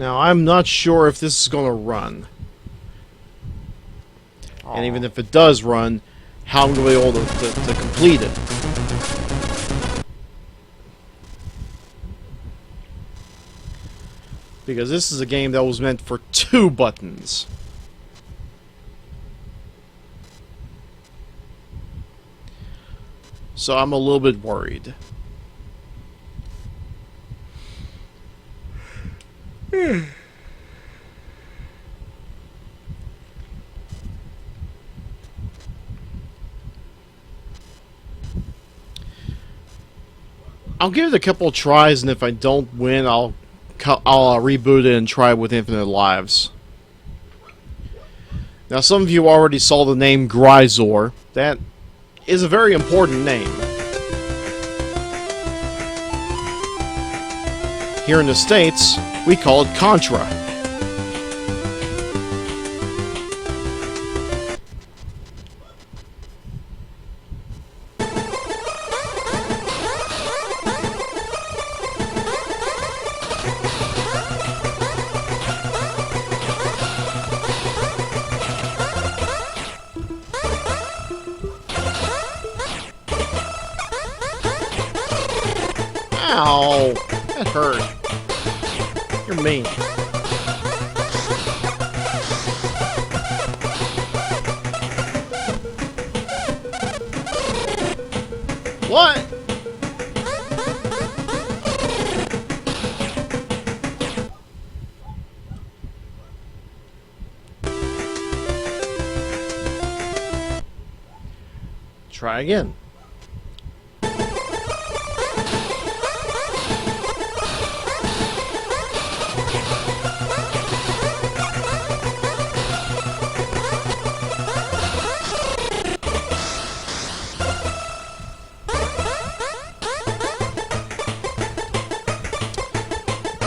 Now, I'm not sure if this is going to run. Aw. And even if it does run, how I'm going to be able to complete it. Because this is a game that was meant for 2 buttons. So I'm a little bit worried. I'll give it a couple of tries, and if I don't win, I'll reboot it and try it with infinite lives. Now, some of you already saw the name Gryzor. That is a very important name. Here in the States, we call it Contra. Ow! That hurt. You're mean. What? Try again.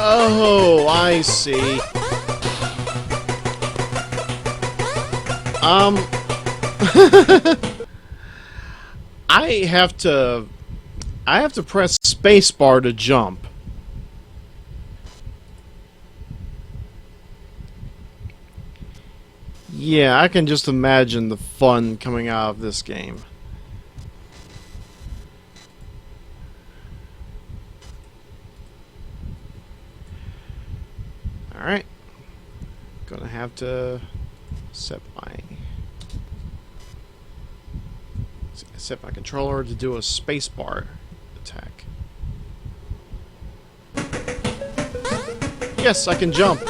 Oh, I see. I have to press spacebar to jump. Yeah, I can just imagine the fun coming out of this game. Alright. Gonna have to set my controller to do a spacebar attack. Yes, I can jump.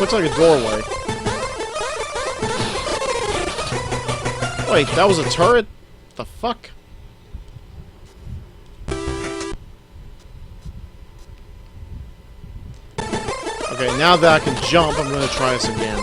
Looks like a doorway. Wait, that was a turret? The fuck? Okay, now that I can jump, I'm gonna try this again.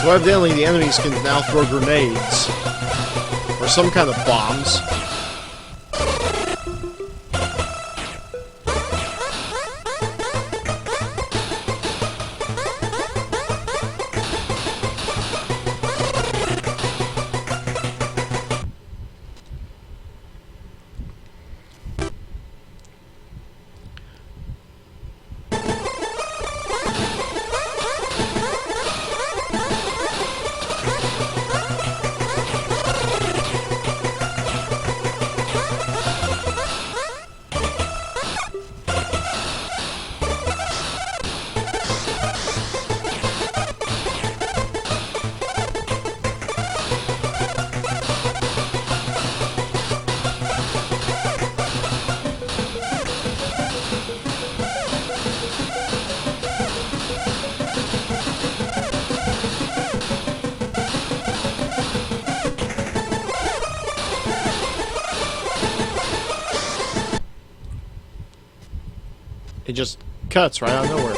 So evidently the enemies can now throw grenades. Or some kind of bombs. It just cuts right out of nowhere.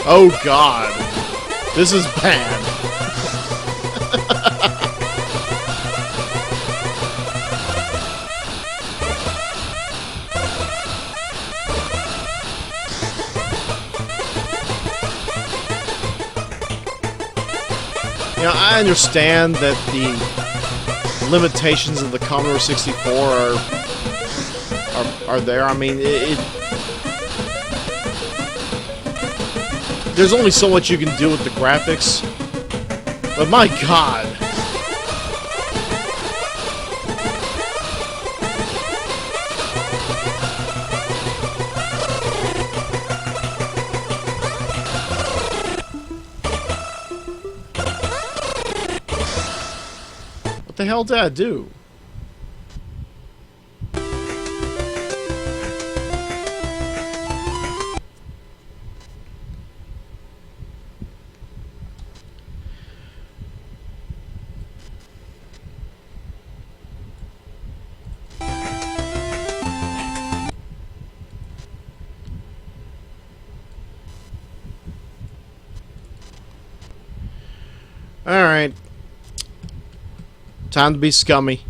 Oh God, this is bad. You know, I understand that the limitations of the Commodore 64 are there. I mean, there's only so much you can do with the graphics, but my God. What the hell did I do? Alright. Time to be scummy.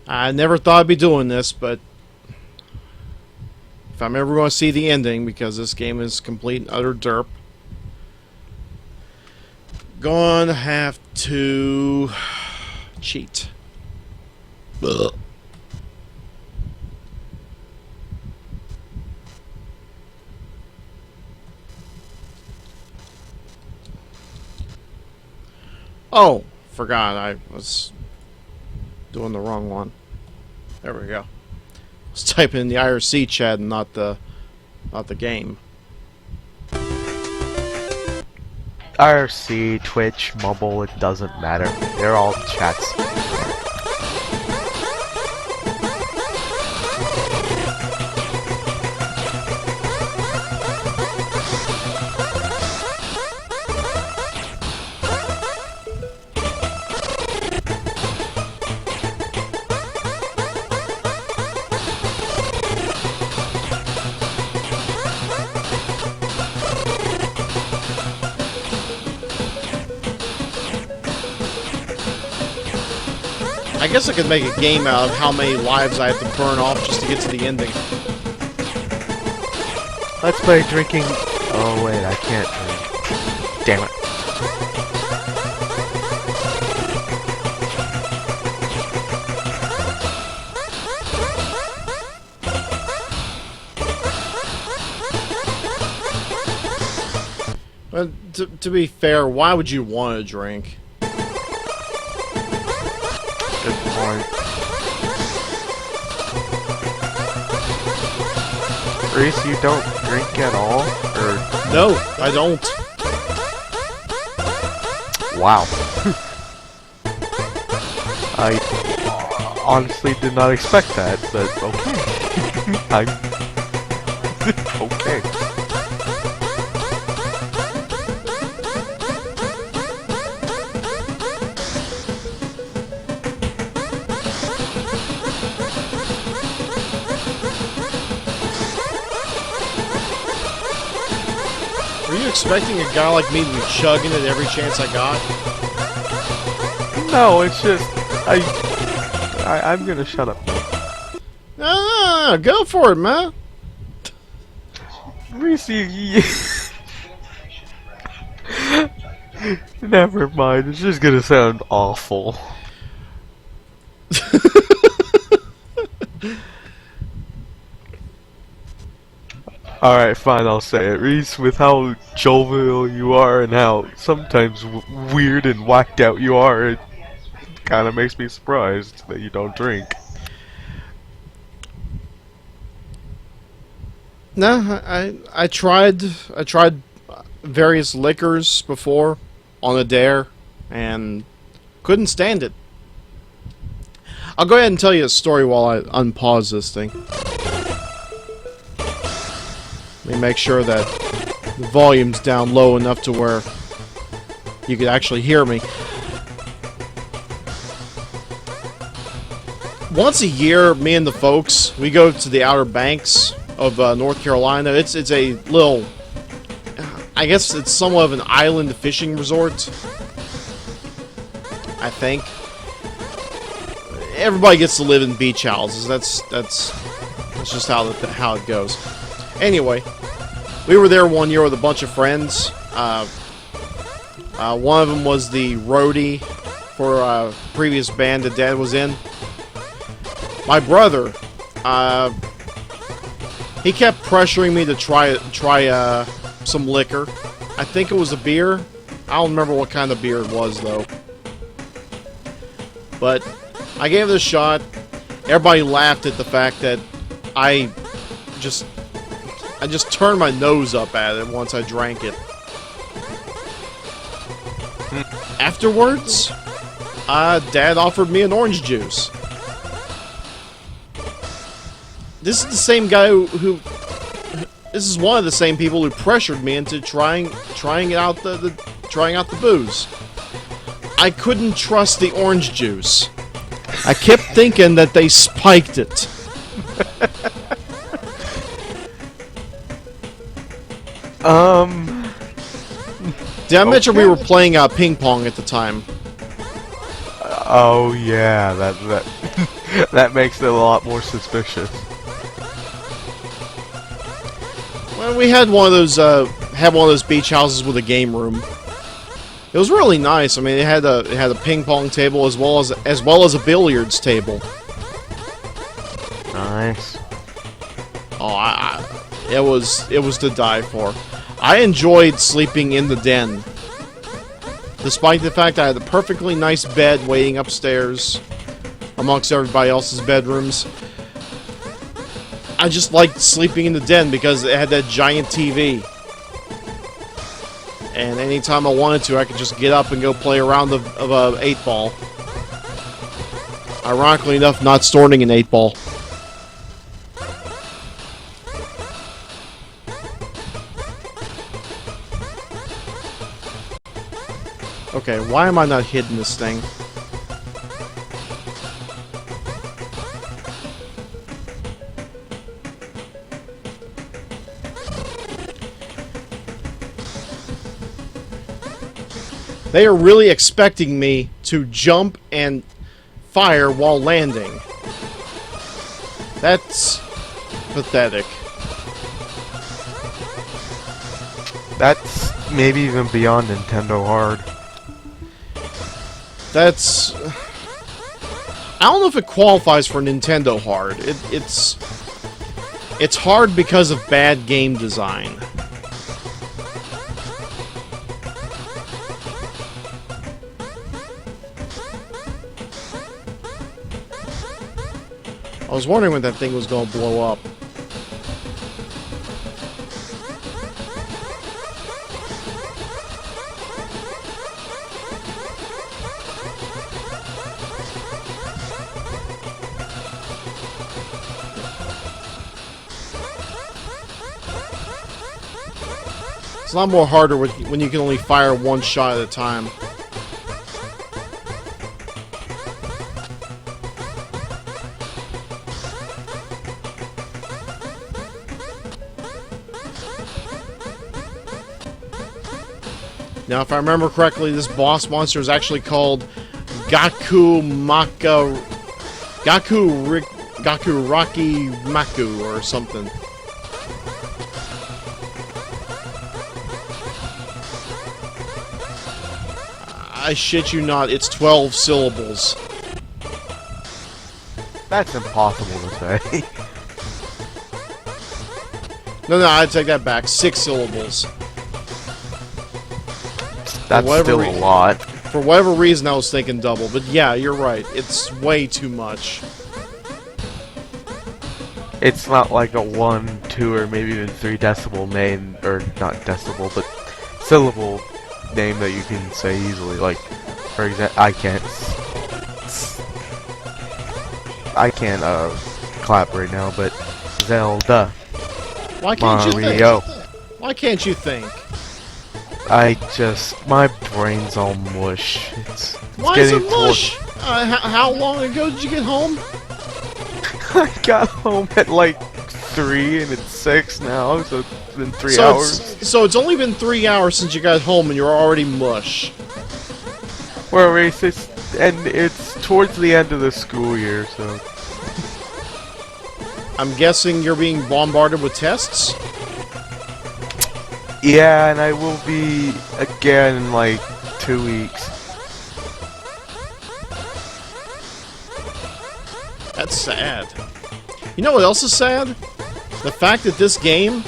I never thought I'd be doing this, but if I'm ever going to see the ending, because this game is complete and utter derp, gonna have to cheat. Ugh. Oh, forgot I was doing the wrong one. There we go. I was typing in the IRC chat and not the game. IRC, Twitch, mobile, it doesn't matter. They're all chats. I guess I could make a game out of how many lives I have to burn off just to get to the ending. Let's play drinking. Oh wait, I can't drink. Damn it. But to be fair, why would you want to drink? Good point. Reese, you don't drink at all? Or No, I don't. wow. I honestly did not expect that, but okay. I'm okay. Were you expecting a guy like me to be chugging it every chance I got? No, it's just I'm gonna shut up now. No, go for it, man. Reese, never mind. It's just gonna sound awful. Alright, fine, I'll say it. Reese, with how jovial you are and how sometimes weird and whacked out you are, it kind of makes me surprised that you don't drink. No, I tried various liquors before on a dare and couldn't stand it. I'll go ahead and tell you a story while I unpause this thing. make sure that the volume's down low enough to where you could actually hear me. Once a year, me and the folks, we go to the Outer Banks of North Carolina. It's a little, I guess it's somewhat of an island fishing resort, I think. Everybody gets to live in beach houses. That's just how it goes. Anyway, we were there one year with a bunch of friends. One of them was the roadie for a previous band that Dad was in. My brother, he kept pressuring me to try some liquor. I think it was a beer. I don't remember what kind of beer it was, though. But I gave it a shot. Everybody laughed at the fact that I just turned my nose up at it once I drank it. Afterwards, Dad offered me an orange juice. This is the same guy who this is one of the same people who pressured me into trying out the booze. I couldn't trust the orange juice. I kept thinking that they spiked it. Did I mention we were playing ping pong at the time? Oh yeah, that that makes it a lot more suspicious. Well, we had one of those beach houses with a game room. It was really nice. I mean, it had a ping pong table as well as a billiards table. Nice. Oh, it was to die for. I enjoyed sleeping in the den, despite the fact I had a perfectly nice bed waiting upstairs, amongst everybody else's bedrooms. I just liked sleeping in the den because it had that giant TV. And anytime I wanted to, I could just get up and go play a round of a 8-ball. Ironically enough, not storing an 8-ball. Okay, why am I not hitting this thing? They are really expecting me to jump and fire while landing. That's pathetic. That's maybe even beyond Nintendo hard. That's... I don't know if it qualifies for Nintendo hard. It's hard because of bad game design. I was wondering when that thing was going to blow up. It's a lot more harder when you can only fire one shot at a time. Now, if I remember correctly, this boss monster is actually called Gakuraki Maku or something. I shit you not, it's 12 syllables. That's impossible to say. No, I take that back. 6 syllables. That's still a lot. For whatever reason, I was thinking double. But yeah, you're right. It's way too much. It's not like a 1, 2, or maybe even 3 decibel name, or not decibel, but syllable name that you can say easily. Like, for example, I can't clap right now, but Zelda. Why can't you think? Mario. Why can't you think? My brain's all mush. It's Why is getting it mush? How long ago did you get home? I got home at like 3 and it's 6 now, so it's been 3 hours. So it's only been 3 hours since you got home and you're already mush. We're racist, and it's towards the end of the school year, so... I'm guessing you're being bombarded with tests? Yeah, and I will be again in like 2 weeks. That's sad. You know what else is sad? The fact that this game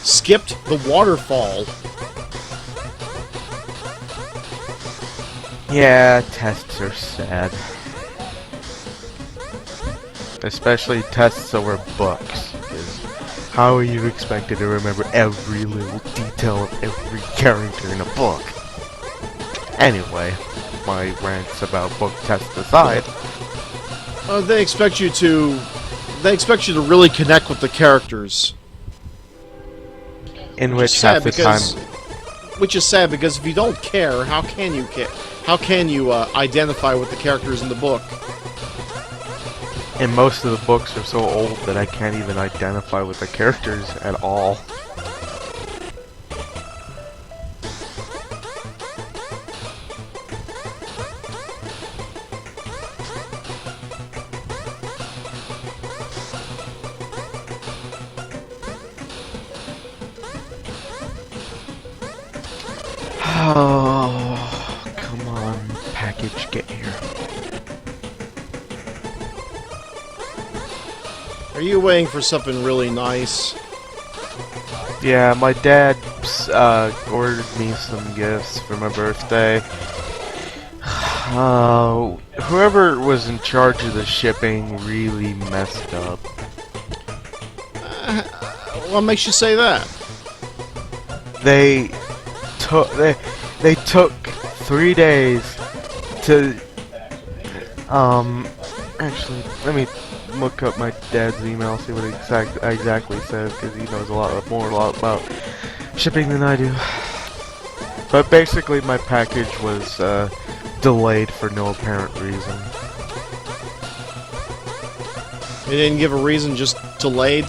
skipped the waterfall. Yeah, tests are sad. Especially tests over books. Because how are you expected to remember every little detail of every character in a book? Anyway, my rants about book tests aside. They expect you to really connect with the characters. In which half the time... Which is sad because if you don't care, how can you care? How can you identify with the characters in the book? And most of the books are so old that I can't even identify with the characters at all. Oh, come on, package, get here. Are you waiting for something really nice? Yeah, my dad ordered me some gifts for my birthday. Whoever was in charge of the shipping really messed up. What makes you say that? They took 3 days to actually let me look up my dad's email, see what exactly says, because he knows a lot about shipping than I do. But basically my package was delayed for no apparent reason. They didn't give a reason, just delayed?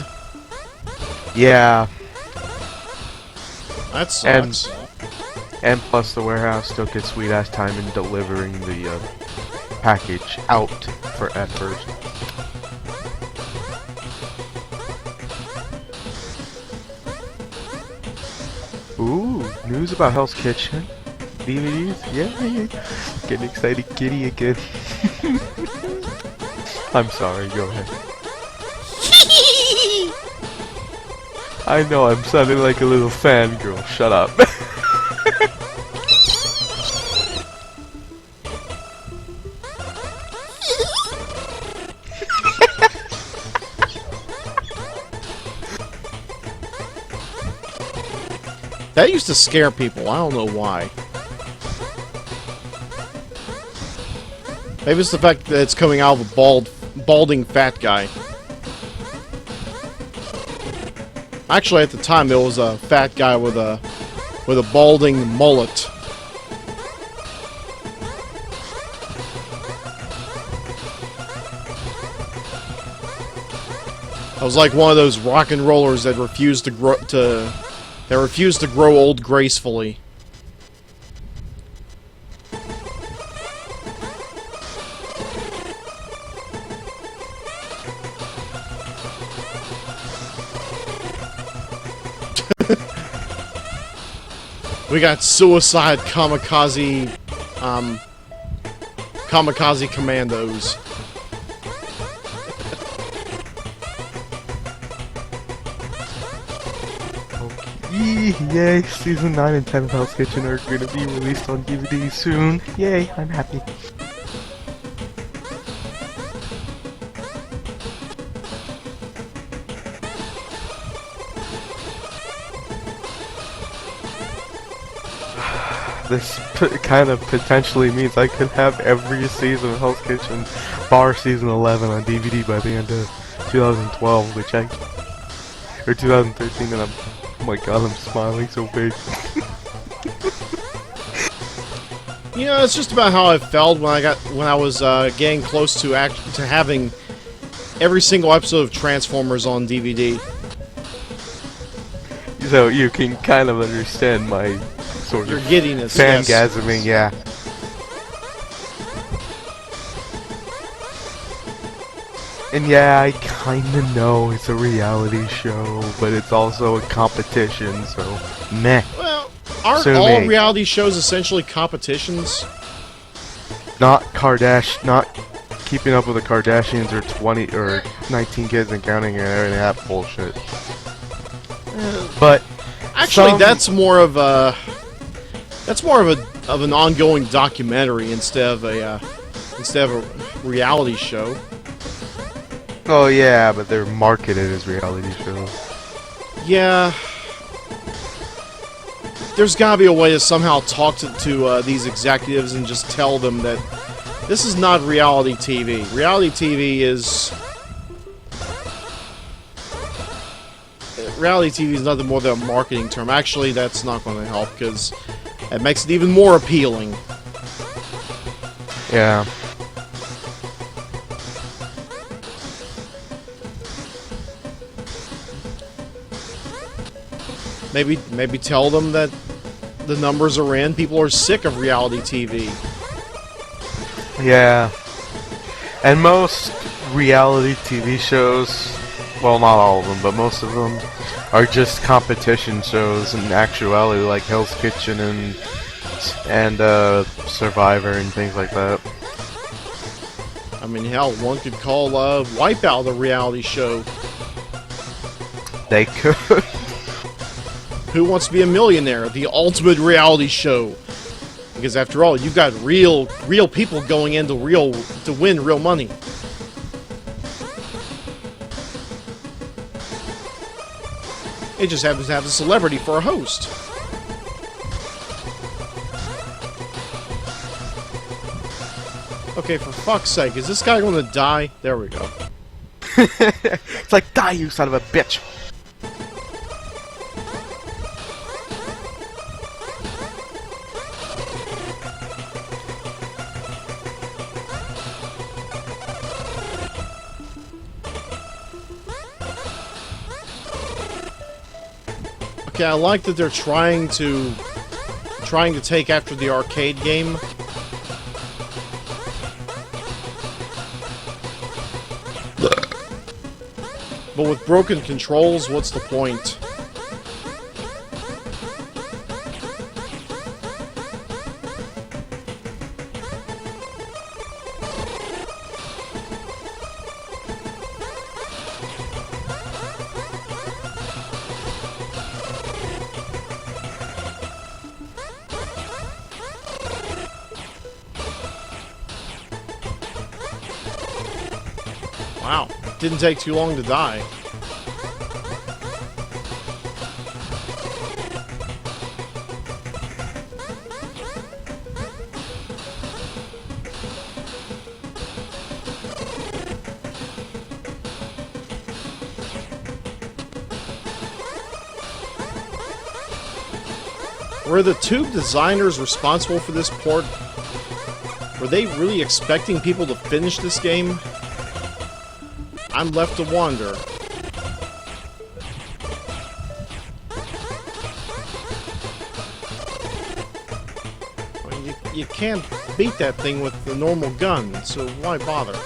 Yeah. That sucks. And plus the warehouse took its sweet ass time in delivering the package out at first. Ooh, news about Hell's Kitchen. DVDs? Yay! Getting excited kitty again. I'm sorry, go ahead. I know, I'm sounding like a little fangirl. Shut up. That used to scare people, I don't know why. Maybe it's the fact that it's coming out of a balding fat guy. Actually, at the time, it was a fat guy with a balding mullet. I was like one of those rock and rollers that refused to grow old gracefully. We got suicide kamikaze commandos. Yay! Season 9 and 10 of Hell's Kitchen are gonna be released on DVD soon. Yay! I'm happy. This kind of potentially means I could have every season of Hell's Kitchen, bar season 11, on DVD by the end of 2012, which or 2013, and oh my god, I'm smiling so big. You know, it's just about how I felt when I was getting close to having every single episode of Transformers on DVD. So you can kind of understand my sort Your of giddiness, yes. fangasming, yeah. And yeah, I kinda know it's a reality show, but it's also a competition, so meh. Well, aren't So all me. reality shows essentially competitions? Not keeping up with the Kardashians or 20 or 19 kids and counting and everything that bullshit. But Actually, some- that's more of an ongoing documentary instead of a reality show. Oh yeah, but they're marketed as reality shows. Yeah. There's gotta be a way to somehow talk to these executives and just tell them that this is not reality TV. Reality TV is... Reality TV is nothing more than a marketing term. Actually, that's not going to help, because it makes it even more appealing. Yeah. Maybe tell them that the numbers are in. People are sick of reality TV. Yeah. And most reality TV shows, well, not all of them, but most of them are just competition shows in actuality, like Hell's Kitchen and Survivor and things like that. I mean, hell, one could call Wipeout a reality show. They could. Who Wants to Be a Millionaire? The ultimate reality show. Because after all, you've got real people going in to win real money. It just happens to have a celebrity for a host. Okay, for fuck's sake, is this guy going to die? There we go. It's like, die, you son of a bitch! Okay, I like that they're trying to take after the arcade game. But with broken controls, what's the point? Wow, didn't take too long to die. Were the tube designers responsible for this port? Were they really expecting people to finish this game? I'm left to wonder. Well, you can't beat that thing with the normal gun, so why bother?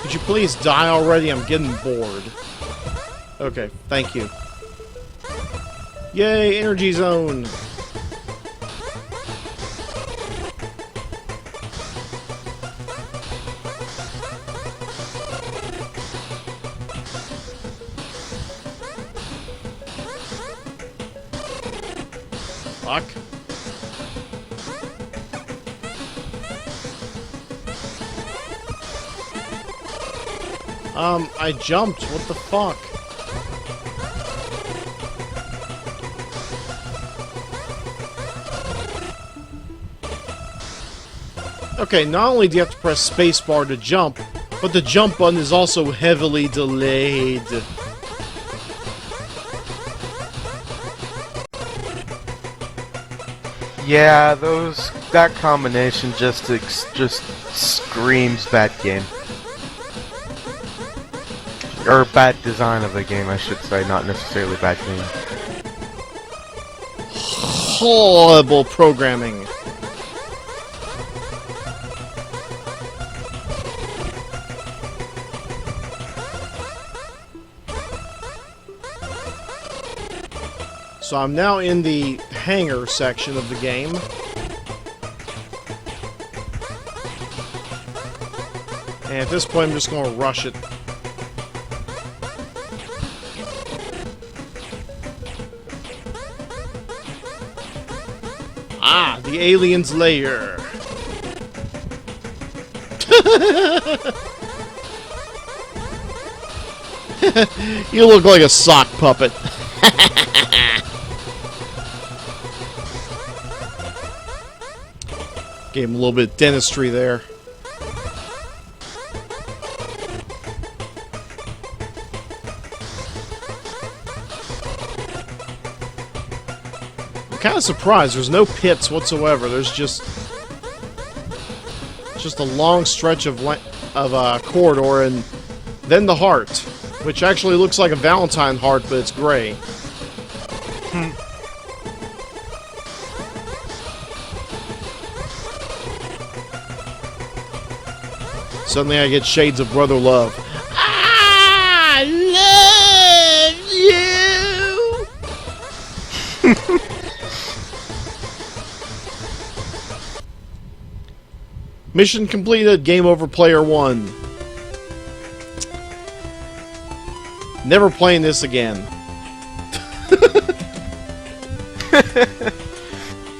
Could you please die already? I'm getting bored. Okay, thank you. Yay, energy zone! Fuck. I jumped. What the fuck? Okay, not only do you have to press spacebar to jump, but the jump button is also heavily delayed. Yeah, that combination just screams bad game. Or bad design of the game, I should say, not necessarily bad game. Horrible programming. So I'm now in the hangar section of the game. And at this point I'm just going to rush it. Ah, the alien's lair. You look like a sock puppet. Gave him a little bit of dentistry there. I'm kind of surprised. There's no pits whatsoever. There's just a long stretch of corridor, and then the heart, which actually looks like a Valentine heart, but it's gray. Suddenly I get shades of Brother Love. I love you! Mission completed. Game over. Player 1. Never playing this again.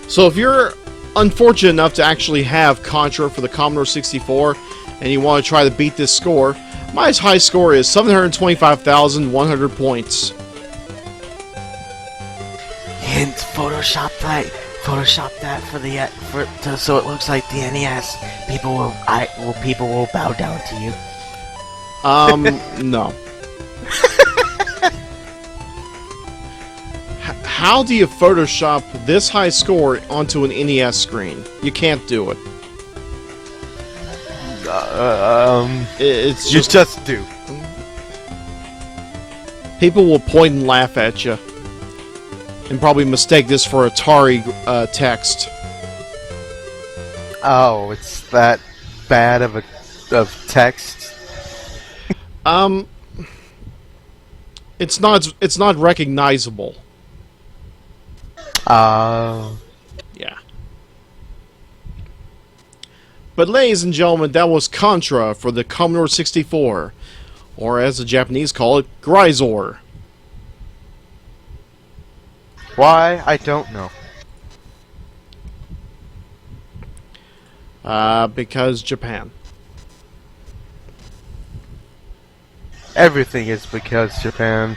So if you're unfortunate enough to actually have Contra for the Commodore 64, and you want to try to beat this score, my high score is 725,100 points. Hint, Photoshop that for the so it looks like the NES. People will bow down to you. No. How do you Photoshop this high score onto an NES screen? You can't do it. It's you just do. People will point and laugh at you, and probably mistake this for Atari text. Oh, it's that bad of text. It's not recognizable. Yeah. But ladies and gentlemen, that was Contra for the Commodore 64, or as the Japanese call it, Grisor. Why? I don't know. Because Japan. Everything is because Japan.